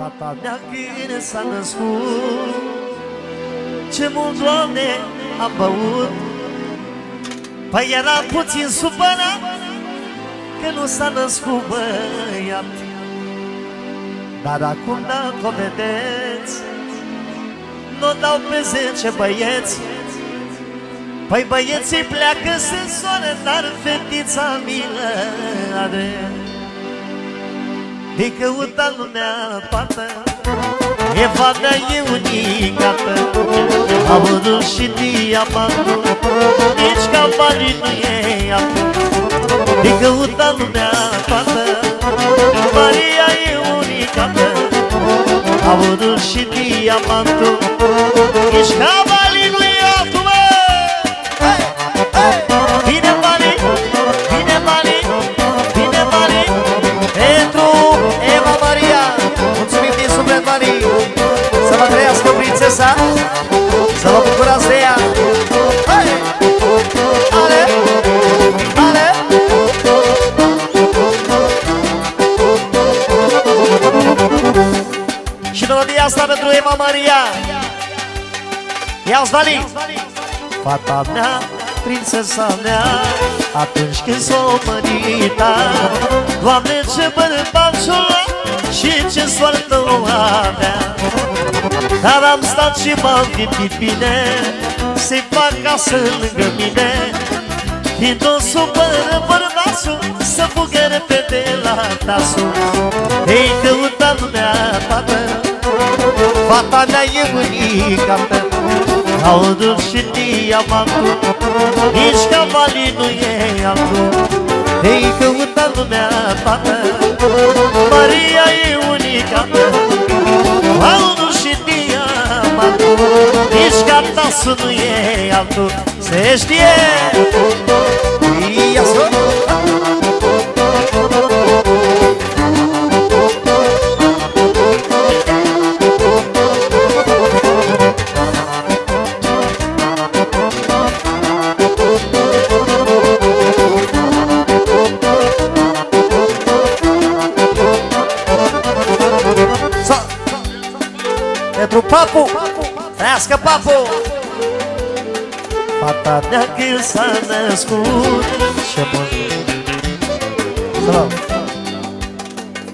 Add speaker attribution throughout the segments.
Speaker 1: Fata mea când s-a născut, ce mult, Doamne, am băut. Păi era puțin supărat că nu s-a născut băiat. Dar acum, dacă o vedeți, n-o dau pe 10 băieți. Păi băieții pleacă sensoare, dar fetița milă are. De căuta lumea toată, Evada e unicată, aurul și diamantul, nici ca banii nu e apă. De căuta lumea toată, Maria e unicată, aurul și diamantul, nici ca banii nu e apă. Vine banii, vine banii, vine banii pentru Eva Maria. Mulțumim din suflet, Maria. Să vă trăiască prințesa, să vă bucurați de ea. Hai! Ale! Ale! Și melodia asta pentru Eva Maria. Ia-ți, Vali! Fata mea, prințesa mea, atunci când s-o mărita, Doamne, ce bărbat și-o lua și ce soartă o avea. Dar am stat și m-am gândit bine să-i fac casă lângă mine, când o supără bărbațul să fugă repede la tasul. Ei, căuta lumea toată, fata mea e unicată, aurul și diamantul, nici ca banii nu e altul. Ei, căuta lumea toată, Maria e unicată, aurul și diamantul, nici ca tasul nu e altul. Se știe! Ia-s-o! Pentru Papu, trăiască Papu! Fata mea când s-a născut, ce bun!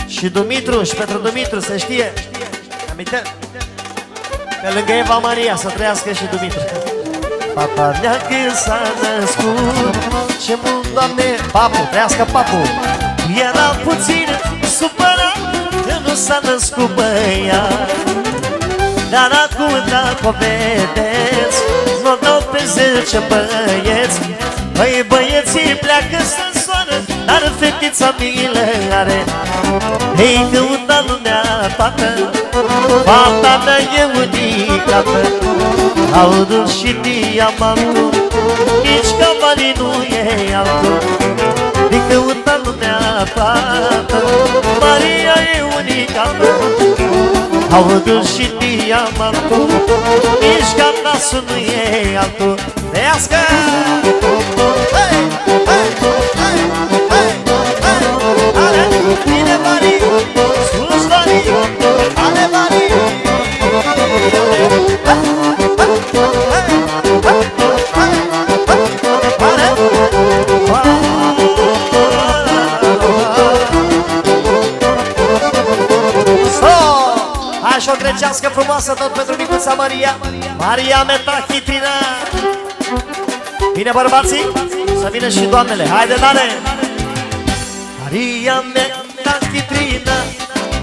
Speaker 1: Și Dumitru, și pentru Dumitru, se știe. Aminte? Pe lângă Eva Maria, să trăiască și Dumitru. Fata mea când s-a născut, ce bun, Doamne! Papu, trăiască Papu! Era puțin supărat că nu s-a născut băiat. Dar acum, dacă o vedeți, n-o dau pe 10 băieți. Păi băieții pleacă să soară, dar fetița milă are. Ei, căuta lumea toată, fata mea e unicată, aurul și diamantul, nici ca banii nu e altul. Ei, căuta lumea toată, Maria e unicată, aurul și diamantul, nici ca nasul nu e altul. Trăiască! Hei, hei, hei, hei, hei! Ale, vine Mari, sus Mari, ale Mari! Și o grecească frumoasă tot pentru micuța Maria, Maria Metachitrina. Bine, bărbații? Să vină și doamnele. Haide, dale! Maria Metachitrina,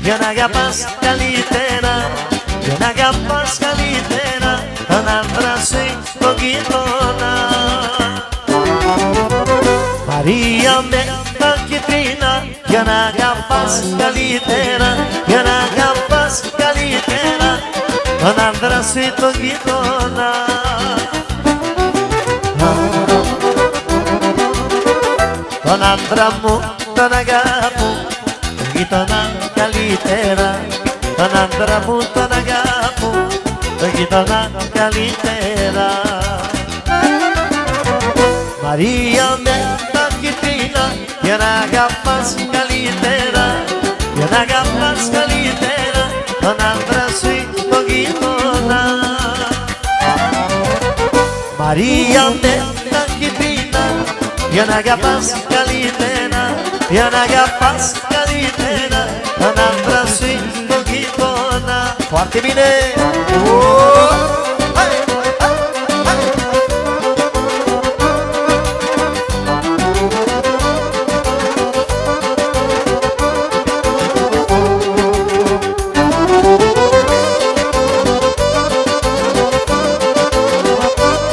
Speaker 1: Viena Pascalitena, Viena Pascalitena, Tanandra sui Togitona. Maria Metachitrina, Viena Pascalitena, Viena Pascalitena, Tanandra sui Togitona. Tanandra mu, tanagamu, Togitona Calitera, Tanandra mu, tanagamu, Togitona Calitera. Maria Metachitrina, Viena Pascalitena, Viena Pascalitena, Maria neta Chiprina, Ianaga Pascalitena, Ianaga Pascalitena, Anandra Sfântul Ghitona. Foarte bine!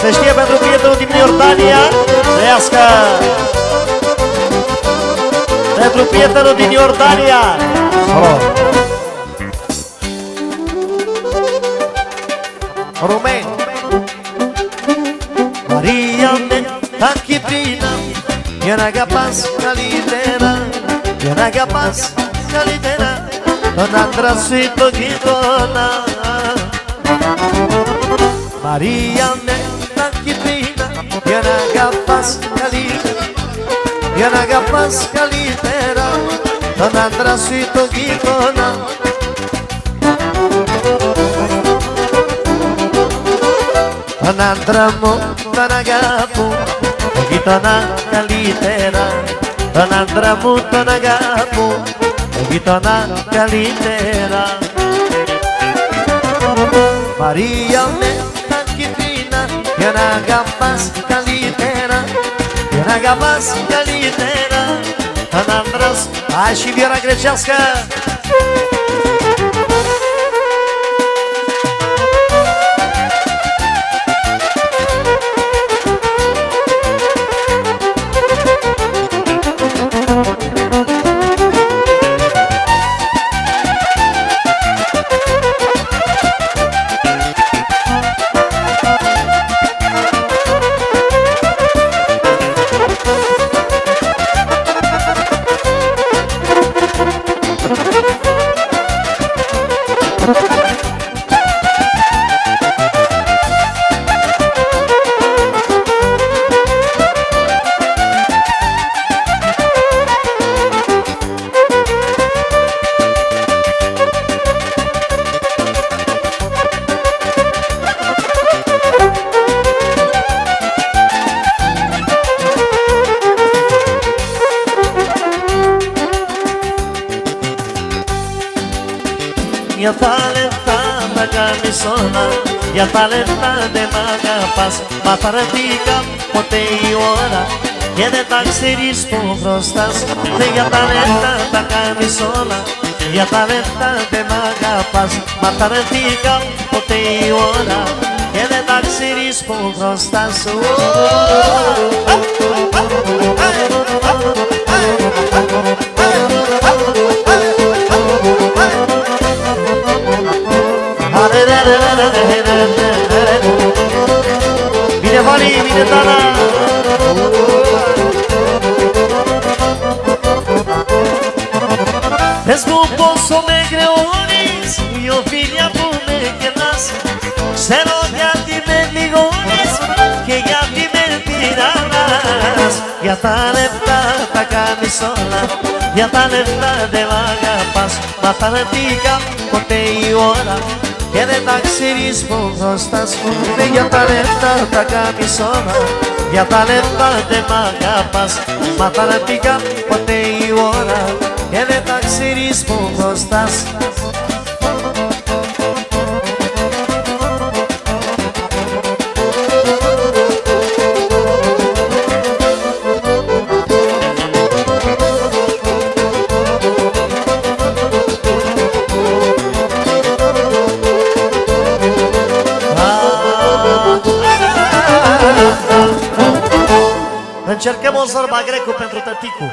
Speaker 1: Se știe pentru prietenul din Iordania, trăiască! Pentru prietenul din Iordania! Rumeni! Maria neta Chiprina, Ianaga Pascalitena, Ianaga Pascalitena, Anandra Sfântul Ghitona. Maria neta Chiprina, Ianaga Pascalitena, Ianaga Pascalitena, Anandra Sfântul Ghitona. Anandra Mutanagapu, Ghitona Kalitera, Anandra Mutanagapu, Ghitona Kalitera. Maria neta Chiprina, Ianaga Pascalitena, Ianaga Pascalitena, Anandras. Hai și vioara grecească!
Speaker 2: Ya talentada camisola, ya talentada de magapas, mataratica, poteiora, que de taxiris por prostas, ya talentada camisola, ya talentada de magapas, mataratica, poteiora, que de taxiris por prostas.
Speaker 1: Vine Vali, vine Dana.
Speaker 2: Escuposo me creones, yo filia pume que las, se lo ya ti me ligones, que ya ti me tirarás. Ya talentada camisola, ya talentada de vagapas, mataletica, poteiora, que de taxirismo no estás conmigo. Ya talentada camisola, ya talentada de vagapas, mataletica, poteiora, que de taxirismo no estás.
Speaker 1: Încercăm o zorba grecu pentru tăticu.